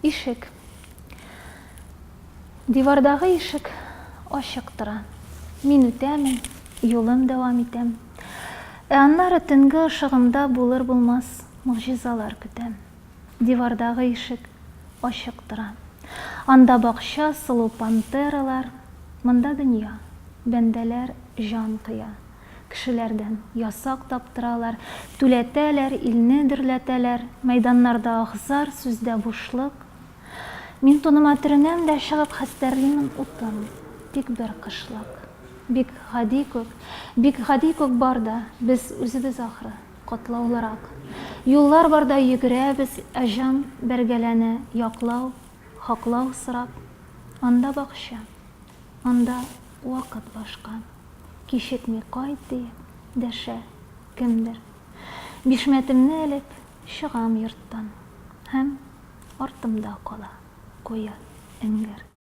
Ишек. Дивардағы ишек ашық тора. Мин үтәмен, юлым дәвам итәм. Аннары төнге ышыгымда булыр-булмас могҗизалар көтәм. Дивардағы ишек ашық тора. Анда бакча, сылу пантералар, монда дөнья, бәндәләр жан кыя. Кешеләрдән ясак таптыралар, түләтәләр, илне дөрләтәләр, мәйданнарда агъзар, сүздә бушлык. Мин туныма төренәм дә чыгып хәстәрлимен утын, тик бер кышлык. Бик гади күк бар да, без үзебез ахры, катлаулырак. Юллар барда йөгерәбез, ә җан бәргәләнә, яклау, хаклау сорап. Анда бакча, анда вакыт башка. Кичекми кайт диеп дәшә кемдер. Бишмәтемне элеп чыгам йорттан, һәм артымда кала куе эңгер.